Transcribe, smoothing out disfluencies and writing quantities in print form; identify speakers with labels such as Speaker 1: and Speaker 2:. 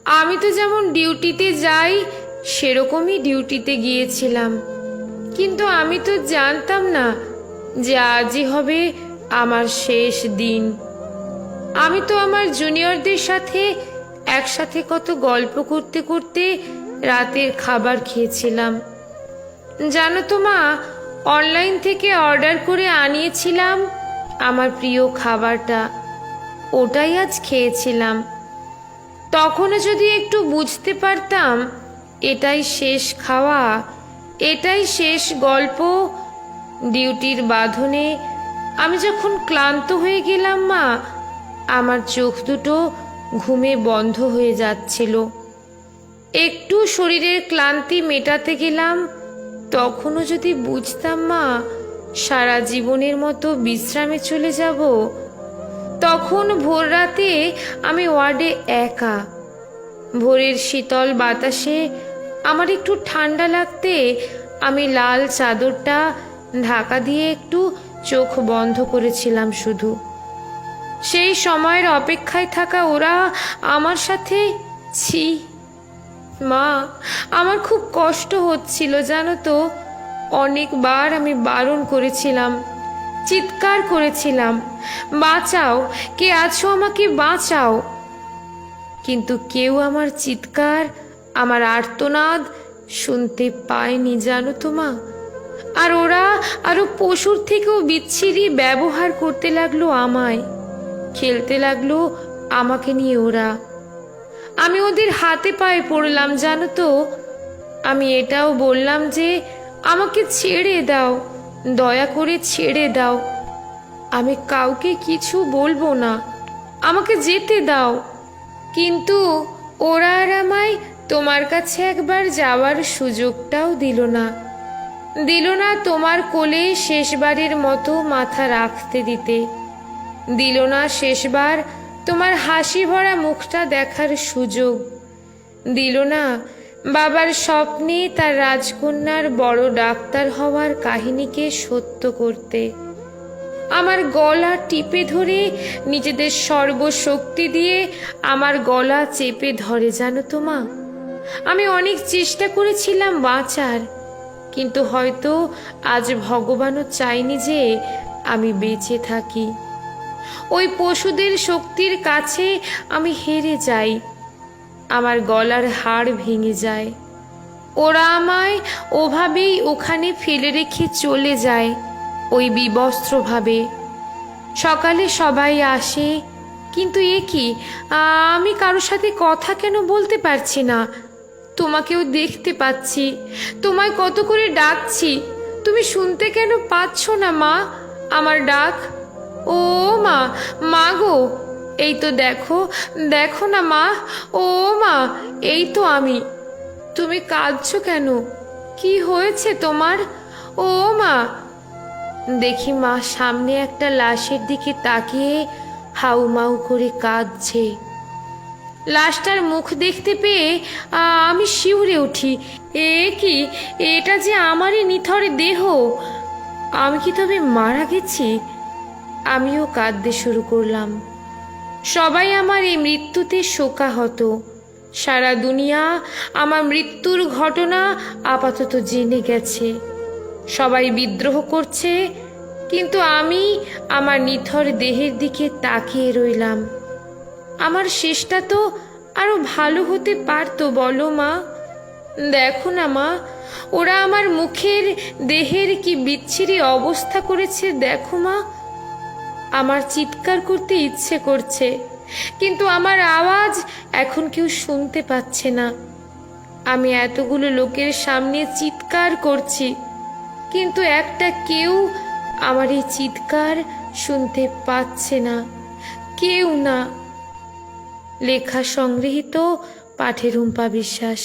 Speaker 1: আমি তো যেমন ডিউটিতে যাই সেরকমই ডিউটিতে গিয়েছিলাম, কিন্তু আমি তো জানতাম না যে আজই হবে আমার শেষ দিন। আমি তো আমার জুনিয়রদের সাথে একসাথে কত গল্প করতে করতে রাতের খাবার খেয়েছিলাম। জানো তো মা, অনলাইন থেকে অর্ডার করে আনিয়েছিলাম আমার প্রিয় খাবারটা, ওটাই আজ খেয়েছিলাম। তখনও যদি একটু বুঝতে পারতাম এটাই শেষ খাওয়া, এটাই শেষ গল্প। ডিউটির বাঁধনে আমি যখন ক্লান্ত হয়ে গেলাম মা, আমার চোখ দুটো ঘুমে বন্ধ হয়ে যাচ্ছিল। একটু শরীরের ক্লান্তি মেটাতে গেলাম, তখনও যদি বুঝতাম মা সারা জীবনের মতো বিশ্রামে চলে যাব। তখন ভোর রাতে আমি ওয়ার্ডে একা, ভোরের শীতল বাতাসে আমার একটু ঠান্ডা লাগতে আমি লাল চাদরটা ঢাকা দিয়ে একটু চোখ বন্ধ করেছিলাম শুধু। সেই সময়ের অপেক্ষায় থাকা ওরা আমার সাথে, ছি মা, আমার খুব কষ্ট হচ্ছিল জানো তো। অনেকবার আমি বারণ করেছিলাম, চিৎকার করেছিলাম, বাঁচাও, কে আছো আমাকে বাঁচাও। কিন্তু কেউ আমার চিৎকার, আমার আর্তনাদ শুনতে পায়নি জানো তো মা। আর ওরা আরো পশুর থেকেও বিচ্ছিরি ব্যবহার করতে লাগলো আমায়, খেলতে লাগলো আমাকে নিয়ে ওরা। আমি ওদের হাতে পায়ে পড়লাম জানো তো। আমি এটাও বললাম যে আমাকে ছেড়ে দাও, দয়া করে ছেড়ে দাও, আমি কাউকে কিছু বলবো না, আমাকে যেতে দাও। কিন্তু ওরা আর আমায় তোমার কাছে একবার যাওয়ার সুযোগটাও দিল না, দিল না তোমার কোলে শেষবারের মতো মাথা রাখতে দিতে, দিল না শেষবার তোমার হাসি ভরা মুখটা দেখার সুযোগ, দিল না বাবার স্বপ্নে তার রাজকন্যার বড় ডাক্তার হওয়ার কাহিনীকে সত্য করতে। আমার গলা টিপে ধরে নিজেদের সর্বশক্তি দিয়ে আমার গলা চেপে ধরে জানো তো মা। আমি অনেক চেষ্টা করেছিলাম বাঁচার, কিন্তু হয়তো আজ ভগবানও চাইনি যে আমি বেঁচে থাকি। ওই পশুদের শক্তির কাছে আমি হেরে যাই, আমার গলার হাড় ভেঙে যায়। ওরা আমায় ওভাবেই ওখানে ফেলে রেখে চলে যায়, ওই বিবস্ত্রভাবে। সকালে সবাই আসে, কিন্তু এ কি, আমি কারোর সাথে কথা কেন বলতে পারছি না? তোমাকেও দেখতে পাচ্ছি, তোমায় কত করে ডাকছি, তুমি শুনতে কেন পাচ্ছ না মা আমার ডাক? ও মা, মা গো, এই তো দেখো, দেখো না মা, ও মা, এই তো আমি। তুমি কাঁদছো কেন? কি হয়েছে তোমার? ও মা। দেখি মা সামনে একটা লাশের দিকে তাকিয়ে হাউমাউ করে কাঁদছে। লাশটার মুখ দেখতে পেয়ে আমি শিউরে উঠি। এ কি, এটা যে আমারই নিথর দেহ, আমি কি তবে মারা গেছি? আমিও কাঁদতে শুরু করলাম। সবাই আমার এই মৃত্যুতে শোকাহত। সারা দুনিয়া আমার মৃত্যুর ঘটনা আপাতত জেনে গেছে। সবাই বিদ্রোহ করছে, কিন্তু আমি আমার নিথর দেহের দিকে তাকিয়ে রইলাম। আমার শেষটা তো আরো ভালো হতে পারতো বলো মা। দেখো না মা, ওরা আমার মুখের দেহের কি বিচ্ছিরি অবস্থা করেছে দেখো মা। আমার চিৎকার করতে ইচ্ছে করছে, কিন্তু আমার আওয়াজ এখন কেউ শুনতে পাচ্ছে না। আমি এতগুলো লোকের সামনে চিৎকার করছি, কিন্তু একটা কেউ আমার এই চিৎকার শুনতে পাচ্ছে না, কেউ না। লেখা সংগৃহীত, পাঠে রুম্পা বিশ্বাস।